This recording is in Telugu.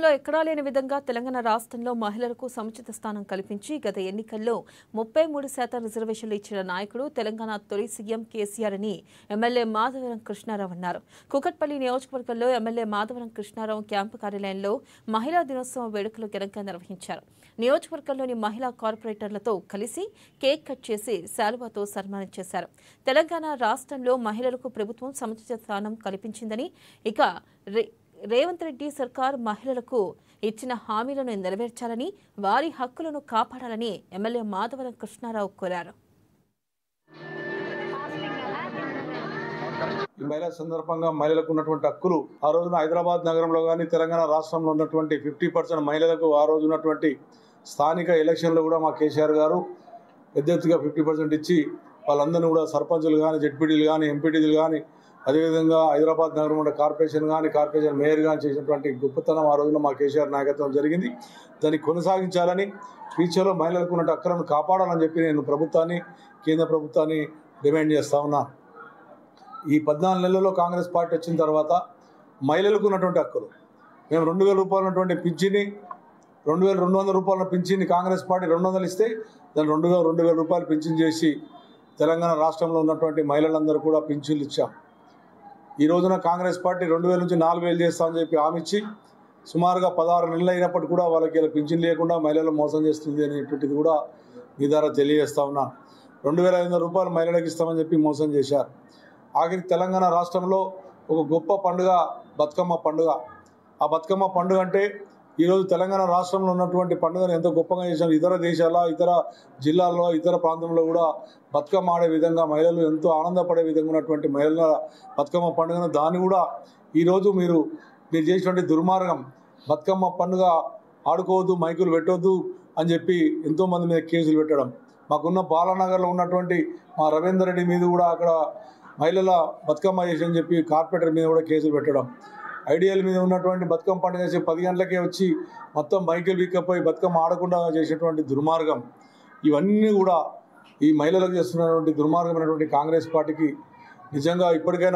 ఎక్కడా లేని విధంగా తెలంగాణ రాష్ట్రంలో మహిళలకు సముచిత స్థానం కల్పించి గత ఎన్నికల్లో 33% రిజర్వేషన్లు ఇచ్చిన నాయకుడు తెలంగాణ తొలి సీఎం కేసీఆర్ అని ఎమ్మెల్యే మాధవరం కృష్ణారావు అన్నారు. కుకట్పల్లి నియోజకవర్గంలో ఎమ్మెల్యే మాధవరం కృష్ణారావు క్యాంపు కార్యాలయంలో మహిళా దినోత్సవం వేడుకలు ఘనంగా నిర్వహించారు. నియోజకవర్గంలోని మహిళా కార్పొరేటర్లతో కలిసి కేక్ కట్ చేసి శాలువాతో సన్మానం చేశారు. తెలంగాణ రాష్ట్రంలో మహిళలకు ప్రభుత్వం సముచిత స్థానం కల్పించిందని, ఇక రేవంత్ రెడ్డి సర్కార్ మహిళలకు ఇచ్చిన హామీలను నెరవేర్చాలని, వారి హక్కులను కాపాడాలని ఎమ్మెల్యే మాధవరం కృష్ణారావు కోరారు. ఈ మహిళా సందర్భంగా మహిళలకు ఉన్నటువంటి హక్కులు ఆ రోజున హైదరాబాద్ నగరంలో కానీ తెలంగాణ రాష్ట్రంలో ఉన్నటువంటి 50% మహిళలకు ఆ రోజు ఉన్నటువంటి స్థానిక ఎలక్షన్లో కూడా మా కేసీఆర్ గారు పెద్ద ఎత్తుగా 50% ఇచ్చి వాళ్ళందరినీ కూడా సర్పంచులు కానీ, జెడ్పీటీలు కానీ, ఎంపీటీలు కానీ, అదేవిధంగా హైదరాబాద్ నగరం ఉన్న కార్పొరేషన్ కానీ, కార్పొరేషన్ మేయర్ కానీ చేసినటువంటి గొప్పతనం ఆ రోజున మా కేసీఆర్ నాయకత్వం జరిగింది. దాన్ని కొనసాగించాలని, ఫ్యూచర్లో మహిళలకు ఉన్న హక్కులను కాపాడాలని చెప్పి నేను ప్రభుత్వాన్ని, కేంద్ర ప్రభుత్వాన్ని డిమాండ్ చేస్తా ఉన్నా. ఈ 14 నెలల్లో కాంగ్రెస్ పార్టీ వచ్చిన తర్వాత మహిళలకు ఉన్నటువంటి హక్కులు, మేము 2000 రూపాయలు ఉన్నటువంటి పింఛన్ని 2200 రూపాయల పింఛన్ని కాంగ్రెస్ పార్టీ 200 ఇస్తే దాన్ని 2000 రూపాయలు పింఛన్ చేసి తెలంగాణ రాష్ట్రంలో ఉన్నటువంటి మహిళలందరూ కూడా పింఛన్లు ఇచ్చాం. ఈ రోజున కాంగ్రెస్ పార్టీ 2000 నుంచి 4000 చేస్తామని చెప్పి హామీ ఇచ్చి సుమారుగా 16 నెలలు అయినప్పటికీ కూడా వాళ్ళకి ఇలా పింఛన్ లేకుండా మహిళలు మోసం చేస్తుంది అనేటువంటిది కూడా మీ ద్వారా తెలియజేస్తా ఉన్నాను. 2500 రూపాయలు మహిళలకు ఇస్తామని చెప్పి మోసం చేశారు. ఆఖరికి తెలంగాణ రాష్ట్రంలో ఒక గొప్ప పండుగ బతుకమ్మ పండుగ. ఆ బతుకమ్మ పండుగ అంటే ఈరోజు తెలంగాణ రాష్ట్రంలో ఉన్నటువంటి పండుగను ఎంతో గొప్పగా చేశారు. ఇతర దేశాల, ఇతర జిల్లాల్లో, ఇతర ప్రాంతంలో కూడా బతుకమ్మ ఆడే విధంగా మహిళలు ఎంతో ఆనందపడే విధంగా ఉన్నటువంటి మహిళల బతుకమ్మ పండుగను దాన్ని కూడా ఈరోజు మీరు చేసినటువంటి దుర్మార్గం, బతుకమ్మ పండుగ ఆడుకోవద్దు, మైకులు పెట్టవద్దు అని చెప్పి ఎంతోమంది మీద కేసులు పెట్టడం, మాకున్న బాలానగర్లో ఉన్నటువంటి మా రవీందర్ రెడ్డి మీద కూడా అక్కడ మహిళల బతుకమ్మ చేసి అని చెప్పి కార్పొరేటర్ మీద కూడా కేసులు పెట్టడం, ఐడియల్ మీద ఉన్నటువంటి బతుకమ్మ పండుగ చేసి 10 గంటలకే వచ్చి మొత్తం మైకులు వీక్కపోయి బతుకమ్మ ఆడకుండా చేసేటువంటి దుర్మార్గం, ఇవన్నీ కూడా ఈ మహిళలకు చేస్తున్నటువంటి దుర్మార్గమైనటువంటి కాంగ్రెస్ పార్టీకి నిజంగా ఇప్పటికైనా